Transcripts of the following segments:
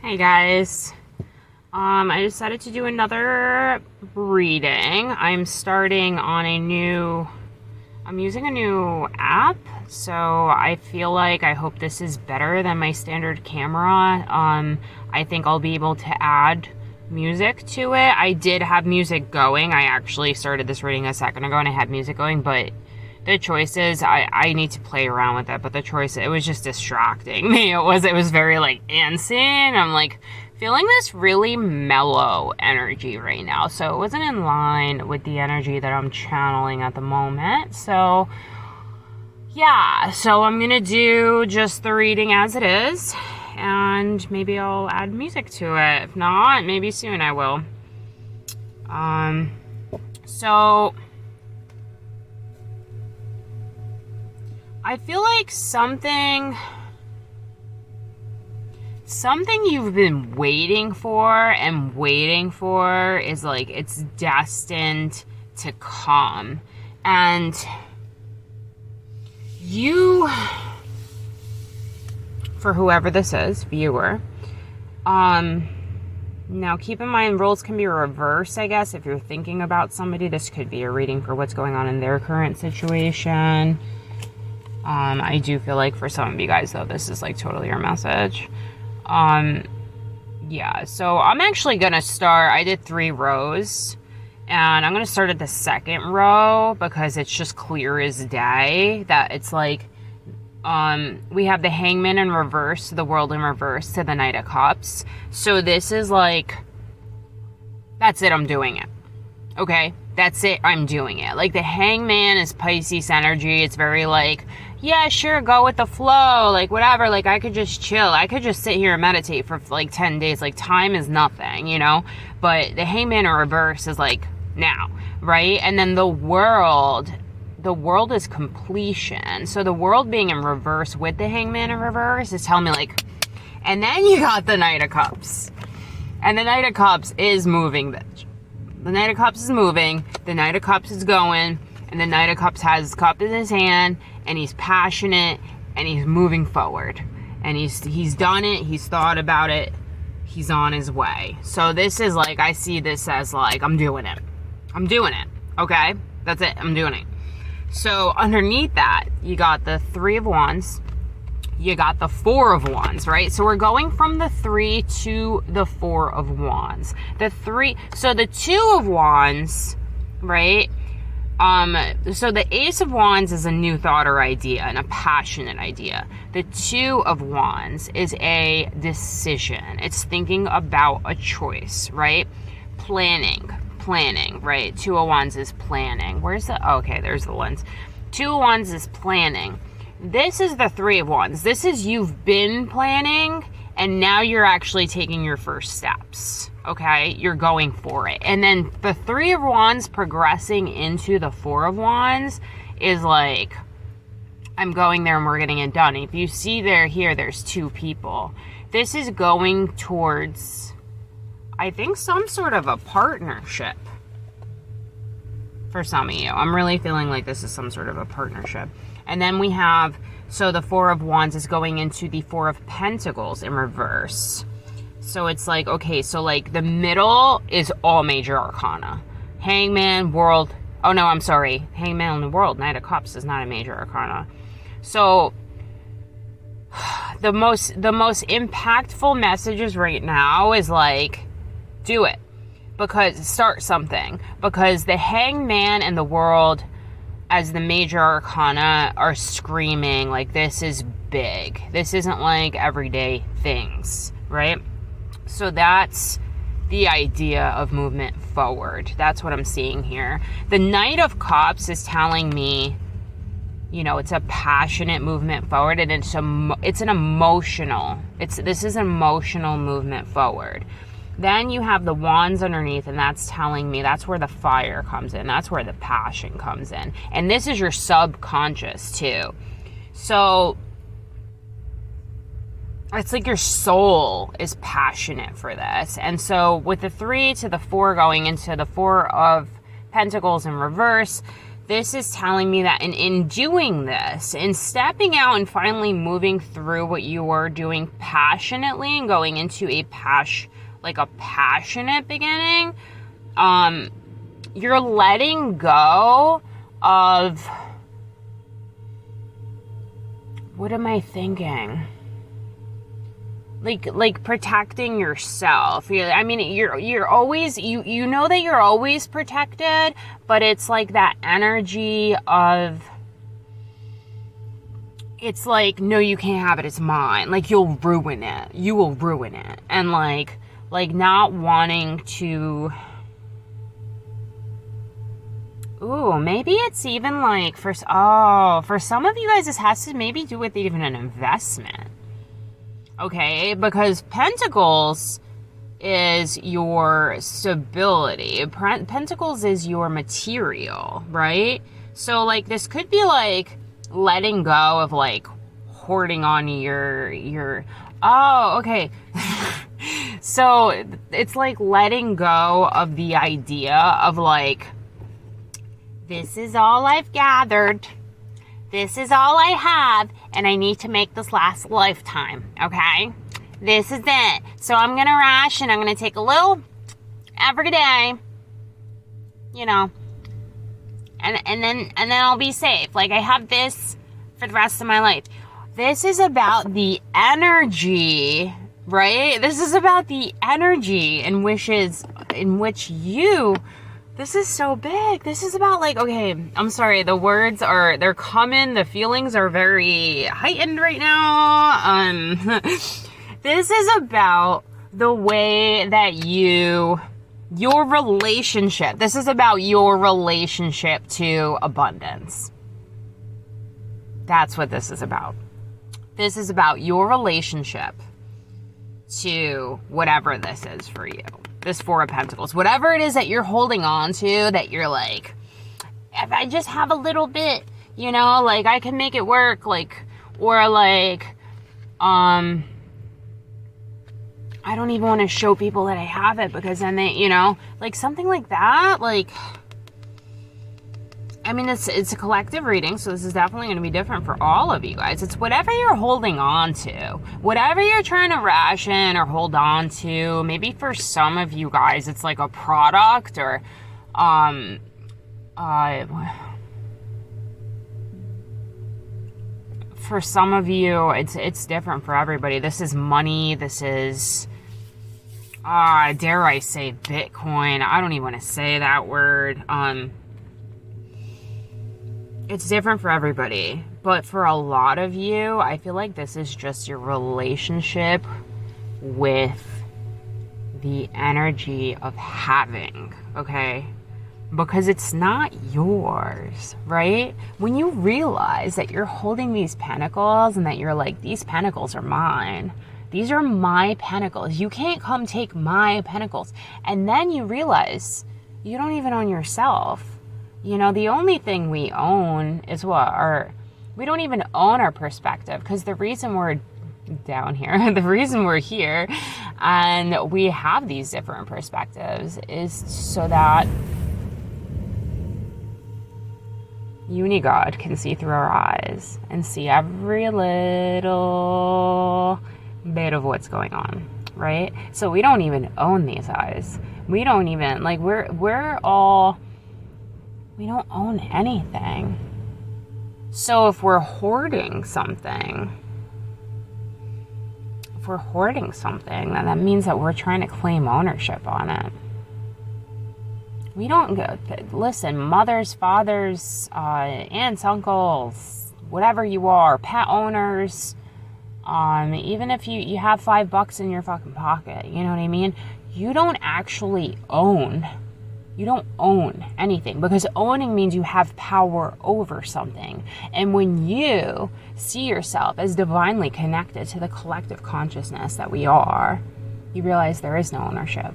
Hey guys. I decided to do another reading. I'm using a new app, so I feel like I hope this is better than my standard camera. I think I'll be able to add music to it. I did have music going. I actually started this reading a second ago and I had music going, but the choice is I need to play around with it, but the choice, it was just distracting me. It was very like antsy, and I'm like feeling this really mellow energy right now. So it wasn't in line with the energy that I'm channeling at the moment. So yeah, so I'm gonna do just the reading as it is, and maybe I'll add music to it. If not, maybe soon I will. So I feel like something you've been waiting for is like, it's destined to come. And you, for whoever this is, viewer, now keep in mind, roles can be reversed, I guess. If you're thinking about somebody, this could be a reading for what's going on in their current situation. I do feel like for some of you guys, though, this is like totally your message. Yeah, so I'm actually gonna start, I did 3 rows, and I'm gonna start at the second row because it's just clear as day that it's like, we have the Hangman in reverse, the World in reverse to the Knight of Cups. So this is like, that's it, I'm doing it. Okay? That's it, I'm doing it. Like, the Hangman is Pisces energy. It's very like, yeah, sure, go with the flow, like whatever, like I could just chill. I could just sit here and meditate for like 10 days. Like, time is nothing, you know? But the Hangman in reverse is like now, right? And then the world is completion. So the world being in reverse with the Hangman in reverse is telling me like, and then you got the Knight of Cups. And the Knight of Cups is moving, bitch. The Knight of Cups is moving, the Knight of Cups is going, and the Knight of Cups has his cup in his hand, and he's passionate, and he's moving forward. And he's done it, he's thought about it, he's on his way. So this is like, I see this as like, I'm doing it. I'm doing it, okay? That's it, I'm doing it. So underneath that, you got the 3 of Wands, you got the 4 of Wands, right? So we're going from the 3 to the 4 of Wands. So the 2 of Wands, right? So the Ace of Wands is a new thought or idea and a passionate idea. The 2 of Wands is a decision. It's thinking about a choice, right? Planning, right? 2 of Wands is planning. Okay, there's the lens. 2 of Wands is planning. This is the 3 of Wands. This is, you've been planning, and now you're actually taking your first steps, okay? You're going for it. And then the 3 of Wands progressing into the 4 of Wands is like, I'm going there and we're getting it done. If you see there's 2 people. This is going towards, I think, some sort of a partnership for some of you. I'm really feeling like this is some sort of a partnership. And then we have, so the 4 of Wands is going into the 4 of Pentacles in reverse. So it's like, okay, so like the middle is all major arcana. Hangman, World, oh no, I'm sorry. Hangman and the World, Knight of Cups is not a major arcana. So the most impactful messages right now is like, do it. Because start something. Because the Hangman and the World as the major arcana are screaming like, this is big. This isn't like everyday things, right? So that's the idea of movement forward. That's what I'm seeing here. The Knight of Cups is telling me, you know, it's a passionate movement forward, and this is an emotional movement forward. Then you have the Wands underneath, and that's telling me that's where the fire comes in. That's where the passion comes in. And this is your subconscious, too. So it's like your soul is passionate for this. And so with the 3 to the 4 going into the 4 of Pentacles in reverse, this is telling me that in doing this, in stepping out and finally moving through what you are doing passionately and going into a passionate beginning, you're letting go of, what am I thinking? Like protecting yourself. I mean, you're always, you know that you're always protected, but it's like that energy of, it's like, no, you can't have it, it's mine. Like, you'll ruin it. You will ruin it. And like not wanting to, ooh, maybe it's even like, for some of you guys, this has to maybe do with even an investment. Okay, because Pentacles is your stability. Pentacles is your material, right? So, like, this could be, like, letting go of, like, hoarding on your oh, okay. So, it's, like, letting go of the idea of, like, this is all I've gathered. This is all I have, and I need to make this last a lifetime, okay? This is it. So I'm going to ration. I'm going to take a little every day, you know, and then I'll be safe. Like, I have this for the rest of my life. This is about the energy, right? This is about the energy in which you... This is so big. This is about, like, okay, I'm sorry, the words are, they're coming, the feelings are very heightened right now. This is about the way that your relationship, this is about your relationship to abundance. That's what this is about. This is about your relationship to whatever this is for you. This Four of Pentacles, whatever it is that you're holding on to, that you're like, if I just have a little bit, you know, like, I can make it work, like, or like, I don't even want to show people that I have it, because then they, you know, like, something like that. Like, I mean, it's a collective reading, so this is definitely going to be different for all of you guys. It's whatever you're holding on to, whatever you're trying to ration or hold on to. Maybe for some of you guys, it's like a product, or for some of you, it's different for everybody. This is money. This is, dare I say, Bitcoin. I don't even want to say that word. It's different for everybody, but for a lot of you, I feel like this is just your relationship with the energy of having, okay? Because it's not yours, right? When you realize that you're holding these pentacles and that you're like, these pentacles are mine. These are my pentacles. You can't come take my pentacles. And then you realize you don't even own yourself. You know, the only thing we own is we don't even own our perspective, because the reason we're down here, the reason we're here and we have these different perspectives is so that Unigod can see through our eyes and see every little bit of what's going on, right? So we don't even own these eyes. We don't even, like, we don't own anything. So if we're hoarding something, then that means that we're trying to claim ownership on it. We don't go, listen, mothers, fathers, aunts, uncles, whatever you are, pet owners, even if you have $5 in your fucking pocket, you know what I mean? You don't actually own. You don't own anything, because owning means you have power over something. And when you see yourself as divinely connected to the collective consciousness that we are, you realize there is no ownership.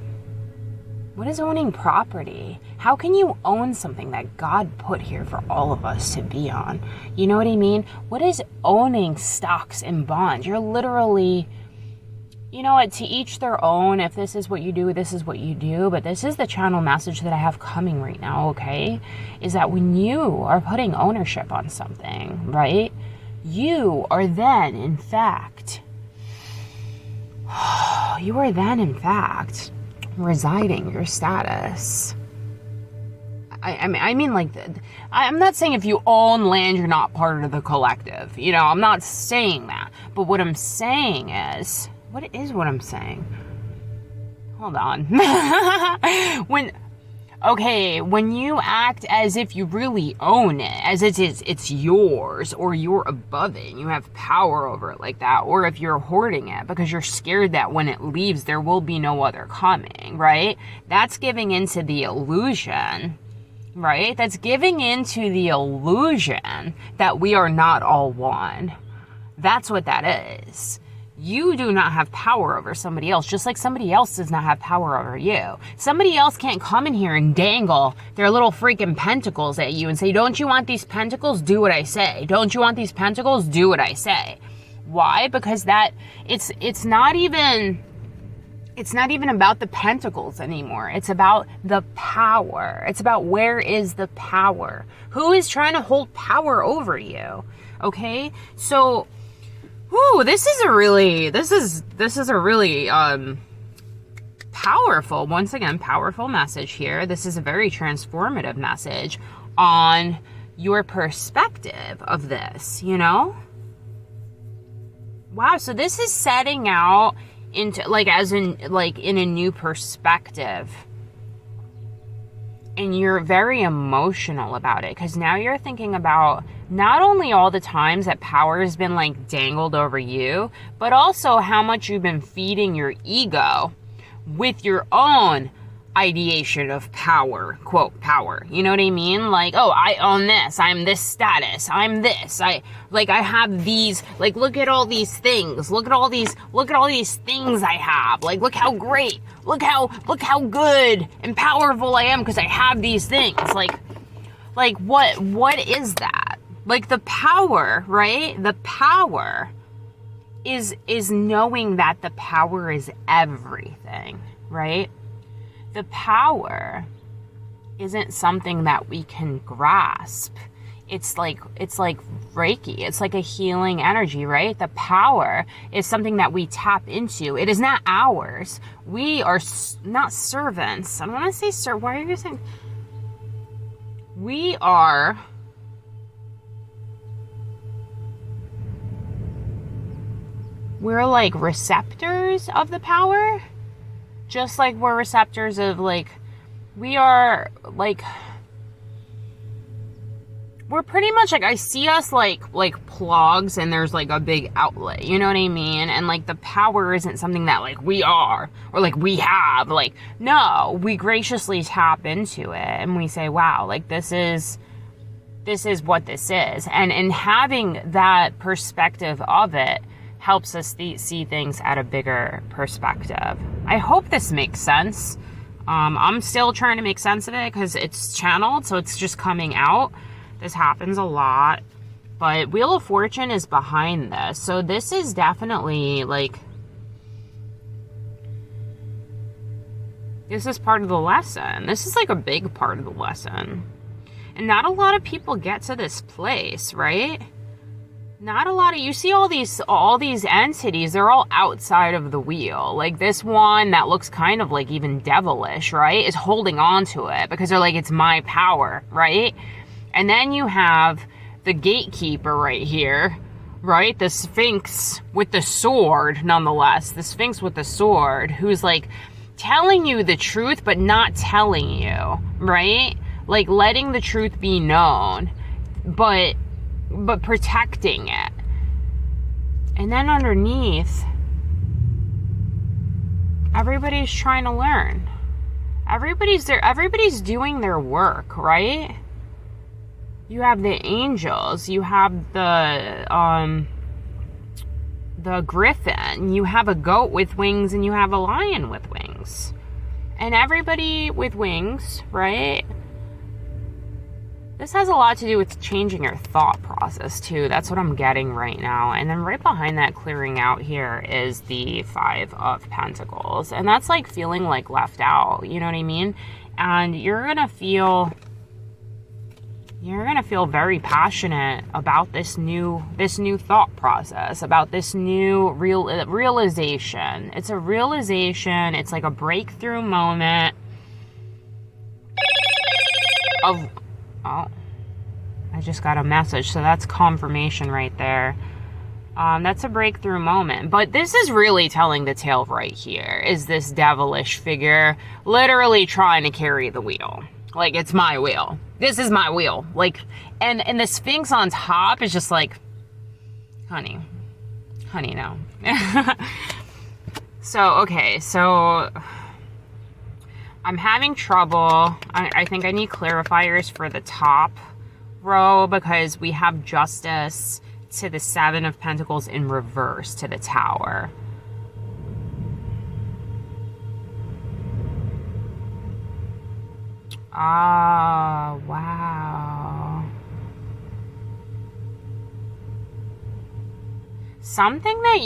What is owning property? How can you own something that God put here for all of us to be on? You know what I mean? What is owning stocks and bonds? You're literally you know what, to each their own. If this is what you do, this is what you do. But this is the channel message that I have coming right now, okay? Is that when you are putting ownership on something, right? You are then, in fact, residing your status. I mean, like, I'm not saying if you own land, you're not part of the collective. You know, I'm not saying that. But what I'm saying is, what I'm saying? Hold on. When you act as if you really own it, as it's yours, or you're above it, and you have power over it like that, or if you're hoarding it because you're scared that when it leaves, there will be no other coming, right? That's giving into the illusion, right? That's giving into the illusion that we are not all one. That's what that is. You do not have power over somebody else, just like somebody else does not have power over you. Somebody else can't come in here and dangle their little freaking pentacles at you and say, don't you want these pentacles? Do what I say. Don't you want these pentacles? Do what I say. Why? Because it's not even about the pentacles anymore. It's about the power. It's about where is the power? Who is trying to hold power over you? Okay? So, this is a really powerful, once again, powerful message here. This is a very transformative message on your perspective of this, you know? Wow, so this is setting out into, in a new perspective. And you're very emotional about it, because now you're thinking about not only all the times that power has been like dangled over you, but also how much you've been feeding your ego with your own ideation of power, quote, power. You know what I mean? Like, oh, I own this. I'm this status. I'm this. I have these, like, look at all these things. Look at all these things I have. Like, look how great. Look how good and powerful I am because I have these things. Like what is that? Like, the power, right? The power is knowing that the power is everything, right? The power isn't something that we can grasp. It's like Reiki. It's like a healing energy, right? The power is something that we tap into. It is not ours. We are not servants. I don't want to say why are you saying? We're like receptors of the power. Just like we're receptors of, like, we are, like, we're pretty much, like, I see us like plugs, and there's, like, a big outlet, you know what I mean? And, like, the power isn't something that, like, we are, or, like, we have, like, no, we graciously tap into it, and we say, wow, like, this is what this is. And having that perspective of it helps us see things at a bigger perspective. I hope this makes sense. I'm still trying to make sense of it because it's channeled, so it's just coming out. This happens a lot. But Wheel of Fortune is behind this. So this is definitely, like, this is part of the lesson. This is, like, a big part of the lesson. And not a lot of people get to this place, right? Not a lot of, you see all these entities, they're all outside of the wheel. Like, this one that looks kind of like even devilish, right, is holding on to it because they're like, it's my power, right? And then you have the gatekeeper right here, right? The Sphinx with the sword, nonetheless. The Sphinx with the sword, who's like telling you the truth, but not telling you, right? Like, letting the truth be known, but protecting it. And then underneath, everybody's trying to learn. Everybody's there. Everybody's doing their work, right? You have the angels. You have the griffin. You have a goat with wings, and you have a lion with wings. And everybody with wings, right, This has a lot to do with changing your thought process too. That's what I'm getting right now. And then right behind that clearing out here is the Five of Pentacles. And that's like feeling like left out, you know what I mean? And you're gonna feel very passionate about this new thought process, about this new realization. It's a realization, it's like a breakthrough moment of, oh, I just got a message, so that's confirmation right there. That's a breakthrough moment. But this is really telling the tale right here, is this devilish figure literally trying to carry the wheel. Like, it's my wheel. This is my wheel. Like, and the Sphinx on top is just like, honey, no. So, okay, so I'm having trouble. I think I need clarifiers for the top row because we have Justice to the Seven of Pentacles in reverse to the Tower. Oh, wow. Something that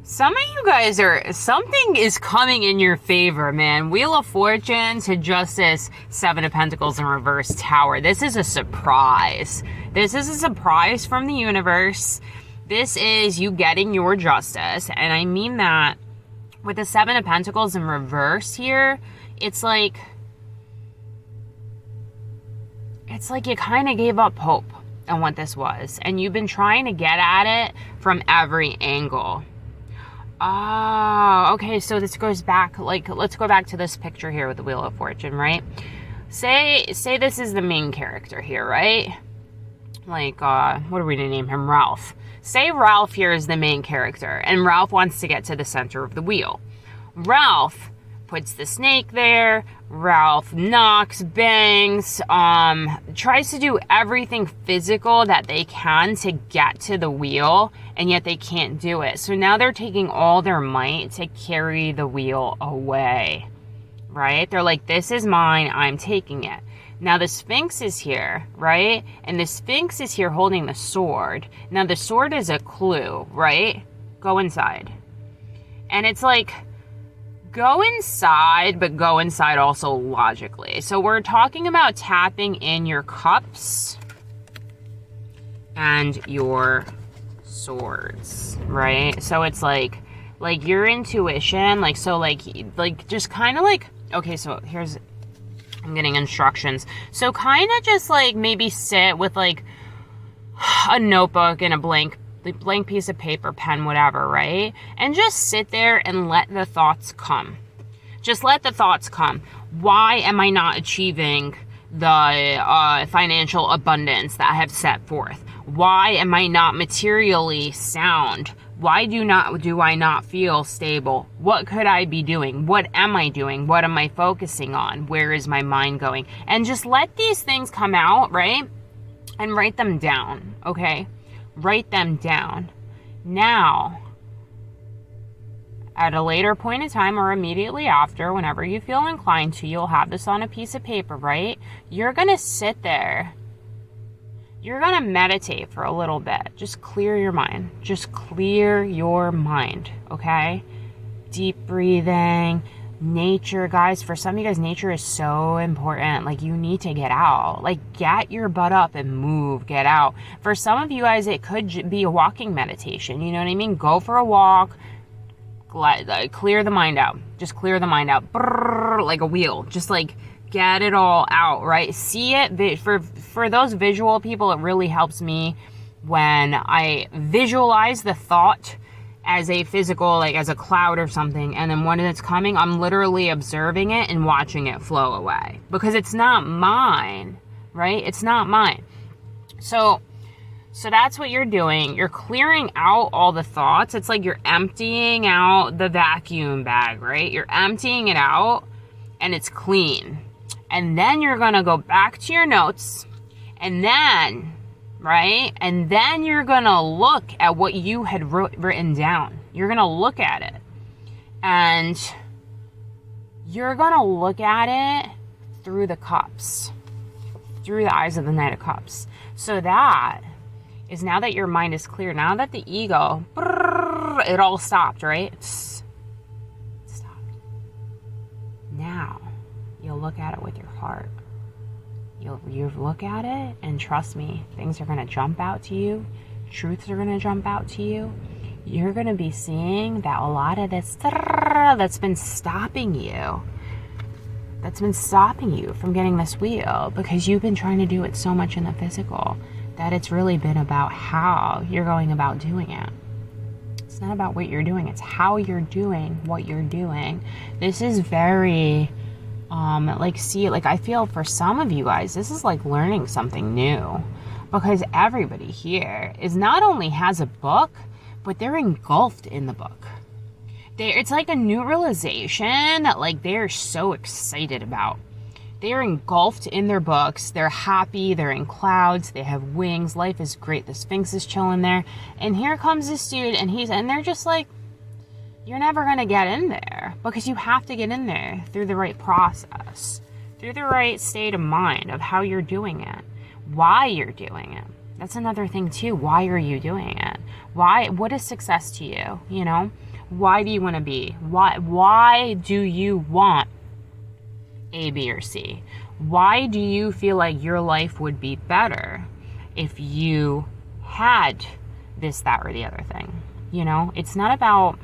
some of you guys something is coming in your favor, man. Wheel of Fortune to Justice, Seven of Pentacles in reverse, Tower. This is a surprise. This is a surprise from the universe. This is you getting your justice. And I mean that with the Seven of Pentacles in reverse here, it's like you kind of gave up hope on what this was. And you've been trying to get at it from every angle. Oh, okay, so this goes back, like, let's go back to this picture here with the Wheel of Fortune, right? Say this is the main character here, right? Like, what are we gonna name him? Ralph. Say Ralph here is the main character, and Ralph wants to get to the center of the wheel. Ralph puts the snake there. Ralph knocks, bangs, tries to do everything physical that they can to get to the wheel, and yet they can't do it. So now they're taking all their might to carry the wheel away, right? They're like, this is mine, I'm taking it. Now the Sphinx is here, right? And the Sphinx is here holding the sword. Now the sword is a clue, right? Go inside. And it's like, go inside, but go inside also logically. So we're talking about tapping in your cups and your swords, right? So it's like your intuition, like, so like just kind of like, okay, so I'm getting instructions. So kind of just like maybe sit with like a notebook and a blank piece of paper, pen, whatever, right? And just sit there and let the thoughts come. Just let the thoughts come. Why am I not achieving the financial abundance that I have set forth? Why am I not materially sound? Why do I not feel stable? What could I be doing? What am I doing? What am I focusing on? Where is my mind going? And just let these things come out, right? And write them down, okay? Write them down. Now, at a later point in time or immediately after, whenever you feel inclined to, you'll have this on a piece of paper, right? You're going to sit there. You're going to meditate for a little bit. Just clear your mind. Just clear your mind, okay? Deep breathing. Nature, guys, for some of you guys, nature is so important. Like, you need to get out. Like, get your butt up and move, get out. For some of you guys, it could be a walking meditation. You know what I mean? Go for a walk. Clear the mind out. Just clear the mind out. Brrr, like a wheel. Just like get it all out, right? See it. For those visual people, it really helps me when I visualize the thought as a physical, like as a cloud or something, and then when it's coming, I'm literally observing it and watching it flow away, because it's not mine, right? It's not mine. So that's what you're doing. You're clearing out all the thoughts. It's like you're emptying out the vacuum bag, right? You're emptying it out and it's clean. And then you're going to go back to your notes, and then, right? And then you're going to look at what you had written down. You're going to look at it. And you're going to look at it through the cups, through the eyes of the Knight of Cups. So that is, now that your mind is clear, now that the ego, it all stopped, right? It stopped. Now you'll look at it with your heart. You look at it, and trust me, things are going to jump out to you. Truths are going to jump out to you. You're going to be seeing that a lot of this that's been stopping you from getting this wheel, because you've been trying to do it so much in the physical, that it's really been about how you're going about doing it. It's not about what you're doing, it's how you're doing what you're doing. This is very I feel for some of you guys, this is like learning something new, because everybody here is not only has a book, but they're engulfed in the book. It's like a new realization that like they're so excited about. They're engulfed in their books. They're happy. They're in clouds. They have wings. Life is great. The Sphinx is chilling there. And here comes this dude, and they're just like, you're never going to get in there, because you have to get in there through the right process, through the right state of mind of how you're doing it, why you're doing it. That's another thing too. Why are you doing it? What is success to you? You know, why do you want to be? Why do you want A, B, or C? Why do you feel like your life would be better if you had this, that, or the other thing? You know, it's not about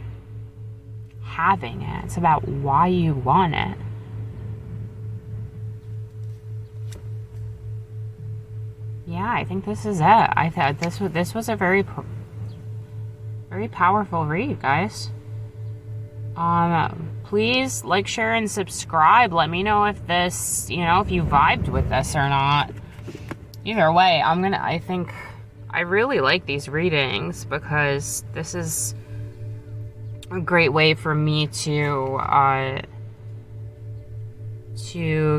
having it. It's about why you want it. Yeah, I think this is it. I thought this was a very powerful read, guys. Please like, share, and subscribe. Let me know if this, if you vibed with this or not. Either way, I really like these readings, because this is a great way for me to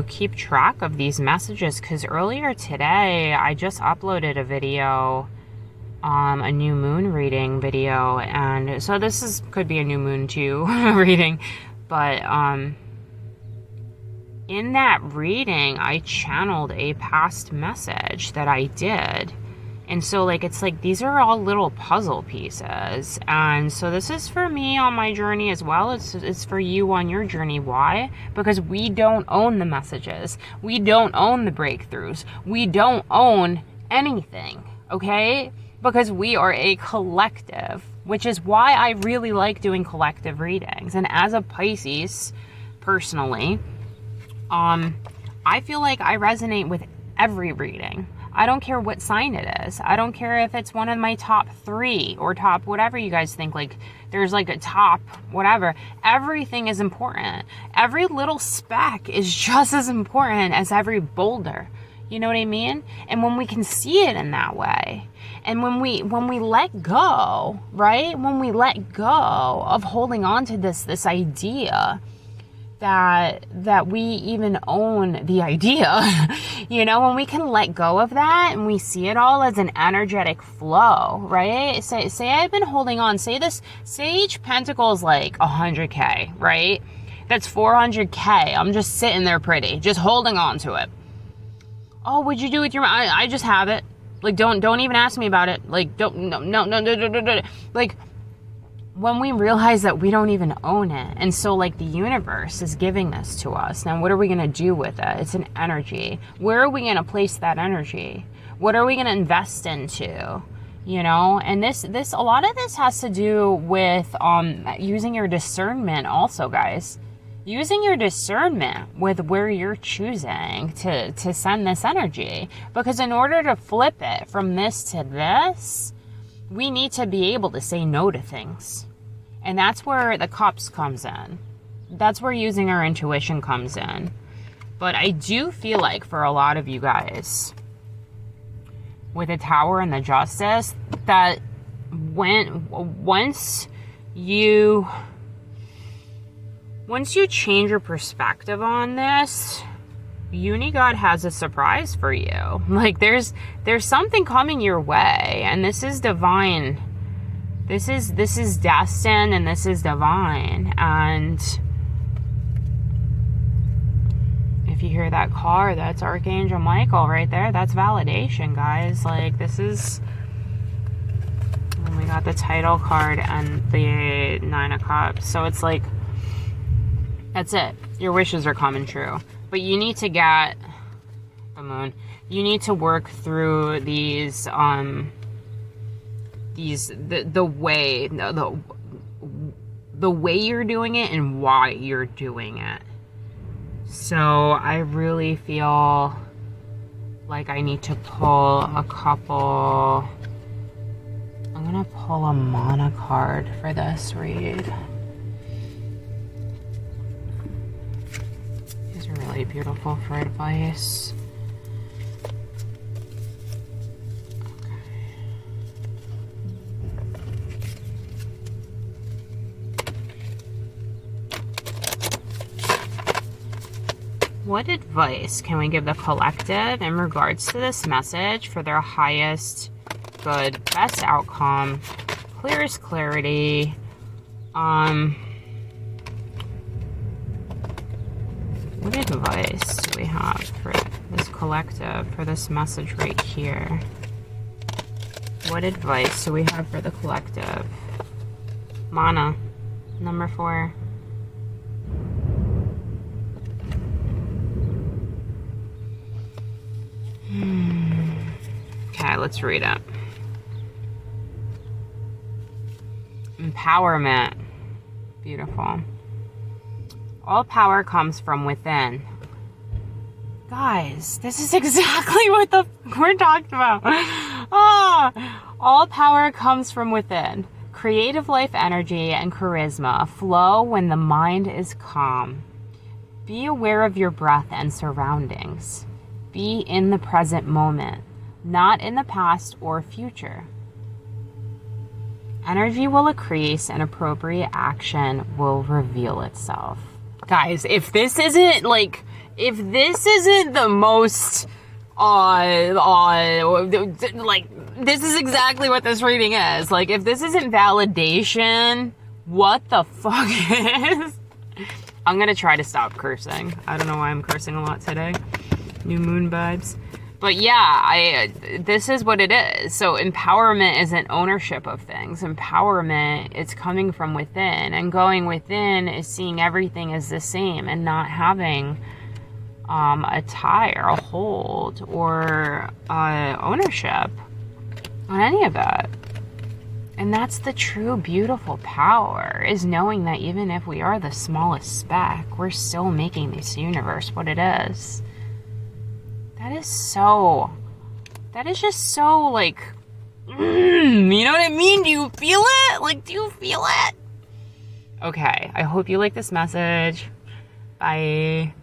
keep track of these messages, because earlier today I just uploaded a video, a new moon reading video, and so this could be a new moon too reading, but in that reading I channeled a past message that I did. And so, it's like these are all little puzzle pieces. And so this is for me on my journey as well. It's for you on your journey. Why? Because we don't own the messages. We don't own the breakthroughs. We don't own anything, okay? Because we are a collective, which is why I really like doing collective readings. And as a Pisces, personally, I feel like I resonate with every reading. I don't care what sign it is. I don't care if it's one of my top 3 or top whatever you guys think. There's a top whatever. Everything is important. Every little speck is just as important as every boulder. You know what I mean? And when we can see it in that way, and when we let go, right? When we let go of holding on to this idea that we even own the idea, when we can let go of that and we see it all as an energetic flow, right? Say I've been holding on, say each pentacle is like 100K, right? That's 400K. I'm just sitting there pretty, just holding on to it. Oh, what'd you do with your money? I just have it. Don't even ask me about it. No. When we realize that we don't even own it, and so the universe is giving this to us, now what are we going to do with it? It's an energy. Where are we going to place that energy? What are we going to invest into? And this a lot of this has to do with using your discernment also, guys. Using your discernment with where you're choosing to send this energy, because in order to flip it from this to this, we need to be able to say no to things. And that's where the cups comes in. That's where using our intuition comes in. But I do feel like for a lot of you guys, with the Tower and the Justice, that once you change your perspective on this, Unigod has a surprise for you. There's something coming your way, and this is divine. This is destined, and this is divine. And If you hear that car, that's Archangel Michael right there. That's validation, guys. Like, this is... And we got the title card and the 9 of Cups. So it's like, that's it. Your wishes are coming true. But you need to get the moon. You need to work through these, the way you're doing it and why you're doing it. So I really feel like I need to pull a couple. I'm gonna pull a mana card for this read. These are really beautiful for advice. What advice can we give the collective in regards to this message for their highest good, best outcome, clearest clarity? What advice do we have for this collective, for this message right here? What advice do we have for the collective? Mana, number 4. Okay, let's read it. Empowerment. Beautiful. All power comes from within. Guys, this is exactly what we're talking about. All power comes from within. Creative life energy and charisma flow when the mind is calm. Be aware of your breath and surroundings. Be in the present moment, not in the past or future. Energy will increase and appropriate action will reveal itself. Guys, if this isn't the most, this is exactly what this reading is. Like, if this isn't validation, what the fuck is? I'm gonna try to stop cursing. I don't know why I'm cursing a lot today. New moon vibes. But yeah, this is what it is. So empowerment isn't ownership of things. Empowerment, it's coming from within. And going within is seeing everything as the same and not having a tie or a hold or ownership on any of it. And that's the true beautiful power, is knowing that even if we are the smallest speck, we're still making this universe what it is. That is just so, like, you know what I mean? Do you feel it? Like, do you feel it? Okay, I hope you like this message. Bye.